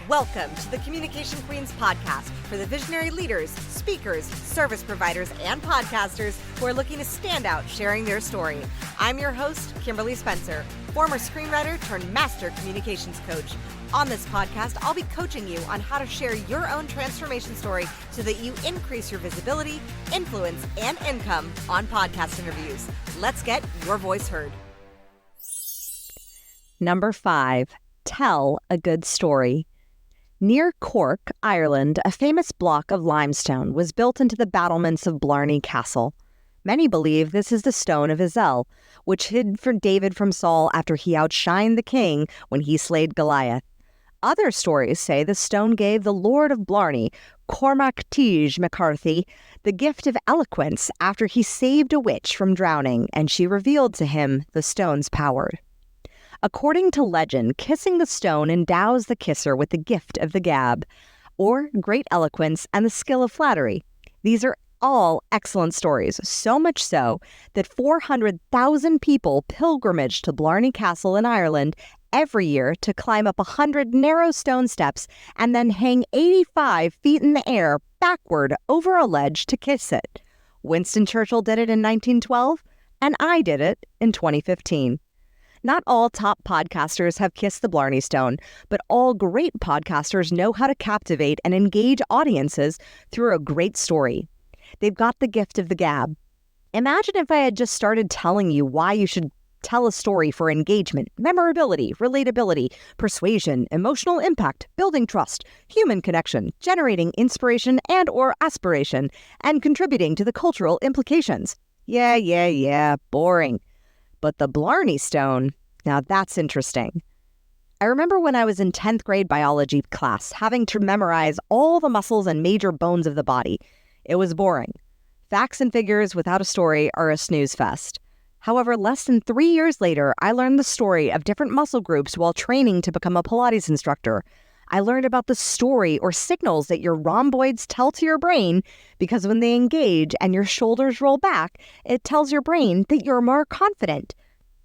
Welcome to the Communication Queens podcast for the visionary leaders, speakers, service providers, and podcasters who are looking to stand out sharing their story. I'm your host, Kimberly Spencer, former screenwriter turned master communications coach. On this podcast, I'll be coaching you on how to share your own transformation story so that you increase your visibility, influence, and income on podcast interviews. Let's get your voice heard. Number 5, tell a good story. Near Cork, Ireland, a famous block of limestone was built into the battlements of Blarney Castle. Many believe this is the Stone of Ezel, which hid for David from Saul after he outshined the king when he slayed Goliath. Other stories say the stone gave the Lord of Blarney, Cormac Tige McCarthy, the gift of eloquence after he saved a witch from drowning, and she revealed to him the stone's power. According to legend, kissing the stone endows the kisser with the gift of the gab, or great eloquence and the skill of flattery. These are all excellent stories, so much so that 400,000 people pilgrimage to Blarney Castle in Ireland every year to climb up 100 narrow stone steps and then hang 85 feet in the air backward over a ledge to kiss it. Winston Churchill did it in 1912, and I did it in 2015. Not all top podcasters have kissed the Blarney Stone, but all great podcasters know how to captivate and engage audiences through a great story. They've got the gift of the gab. Imagine if I had just started telling you why you should tell a story for engagement, memorability, relatability, persuasion, emotional impact, building trust, human connection, generating inspiration and/or aspiration, and contributing to the cultural implications. Yeah, boring. But the Blarney Stone, now that's interesting. I remember when I was in 10th grade biology class, having to memorize all the muscles and major bones of the body. It was boring. Facts and figures without a story are a snooze fest. However, less than 3 years later, I learned the story of different muscle groups while training to become a Pilates instructor. I learned about the story or signals that your rhomboids tell to your brain because when they engage and your shoulders roll back, it tells your brain that you're more confident.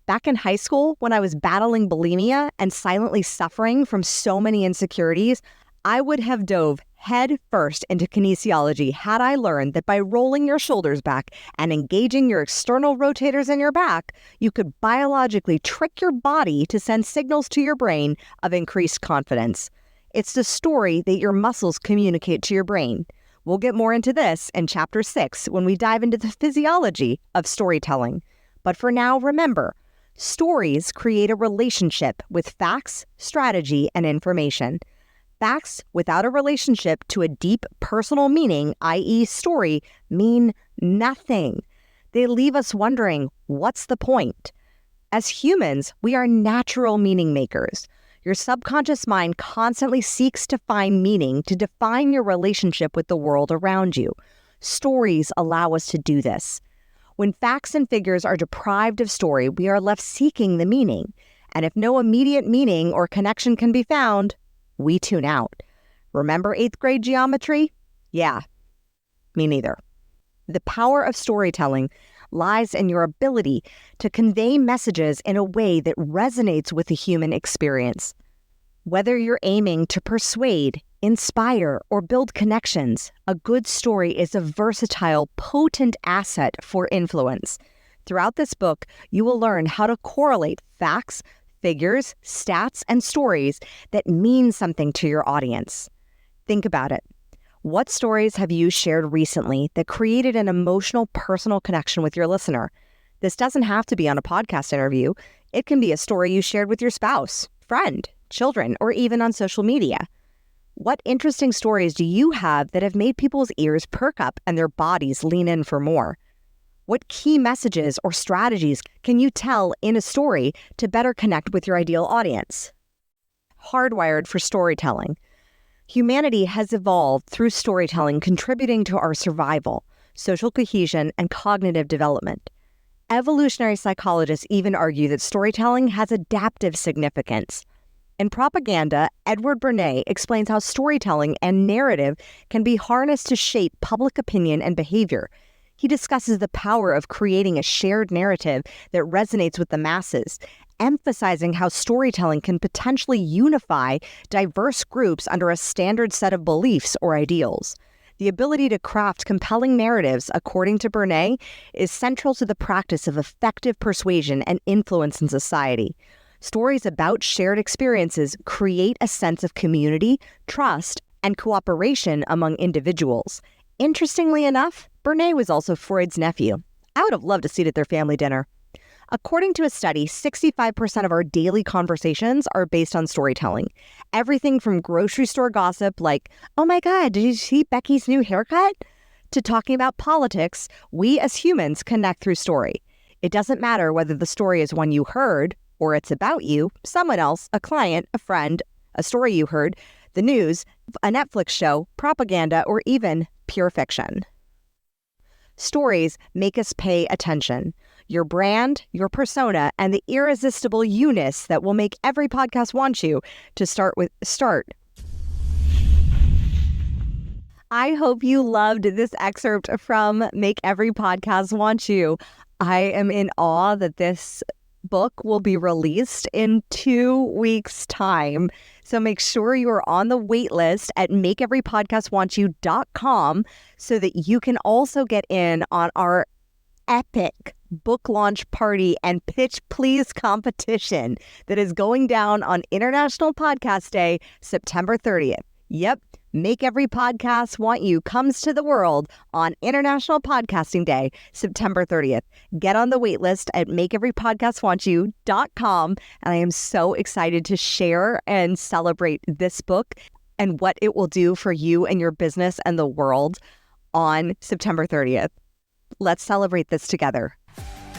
Back in high school, when I was battling bulimia and silently suffering from so many insecurities, I would have dove head first into kinesiology had I learned that by rolling your shoulders back and engaging your external rotators in your back, you could biologically trick your body to send signals to your brain of increased confidence. It's the story that your muscles communicate to your brain. We'll get more into this in Chapter 6 when we dive into the physiology of storytelling. But for now, remember, stories create a relationship with facts, strategy, and information. Facts without a relationship to a deep personal meaning, i.e. story, mean nothing. They leave us wondering, what's the point? As humans, we are natural meaning makers. Your subconscious mind constantly seeks to find meaning to define your relationship with the world around you. Stories allow us to do this. When facts and figures are deprived of story, we are left seeking the meaning. And if no immediate meaning or connection can be found, we tune out. Remember 8th grade geometry? Yeah, me neither. The power of storytelling lies in your ability to convey messages in a way that resonates with the human experience. Whether you're aiming to persuade, inspire, or build connections, a good story is a versatile, potent asset for influence. Throughout this book, you will learn how to correlate facts, figures, stats, and stories that mean something to your audience. Think about it. What stories have you shared recently that created an emotional, personal connection with your listener? This doesn't have to be on a podcast interview. It can be a story you shared with your spouse, friend, children, or even on social media. What interesting stories do you have that have made people's ears perk up and their bodies lean in for more? What key messages or strategies can you tell in a story to better connect with your ideal audience? Hardwired for storytelling. Humanity has evolved through storytelling, contributing to our survival, social cohesion, and cognitive development. Evolutionary psychologists even argue that storytelling has adaptive significance. In Propaganda, Edward Bernays explains how storytelling and narrative can be harnessed to shape public opinion and behavior. He discusses the power of creating a shared narrative that resonates with the masses emphasizing how storytelling can potentially unify diverse groups under a standard set of beliefs or ideals. The ability to craft compelling narratives, according to Bernays, is central to the practice of effective persuasion and influence in society. Stories about shared experiences create a sense of community, trust, and cooperation among individuals. Interestingly enough, Bernays was also Freud's nephew. I would have loved to sit at their family dinner. According to a study, 65% of our daily conversations are based on storytelling. Everything from grocery store gossip like, oh my God, did you see Becky's new haircut? To talking about politics, we as humans connect through story. It doesn't matter whether the story is one you heard or it's about you, someone else, a client, a friend, a story you heard, the news, a Netflix show, propaganda, or even pure fiction. Stories make us pay attention. Your brand, your persona, and the irresistible you-ness that will make every podcast want you to start. I hope you loved this excerpt from Make Every Podcast Want You. I am in awe that this book will be released in 2 weeks' time. So make sure you are on the wait list at makeeverypodcastwantyou.com so that you can also get in on our epic book launch party and pitch please competition that is going down on International Podcast Day, September 30th. Yep, Make Every Podcast Want You comes to the world on International Podcasting Day, September 30th. Get on the wait list at makeeverypodcastwantyou.com. And I am so excited to share and celebrate this book and what it will do for you and your business and the world on September 30th. Let's celebrate this together.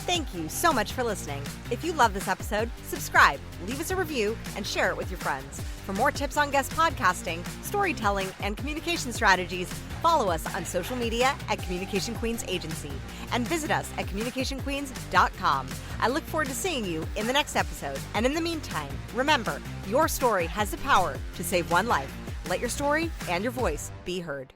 Thank you so much for listening. If you love this episode, subscribe, leave us a review, and share it with your friends. For more tips on guest podcasting, storytelling, and communication strategies, follow us on social media at Communication Queens Agency and visit us at communicationqueens.com. I look forward to seeing you in the next episode. And in the meantime, remember, your story has the power to save one life. Let your story and your voice be heard.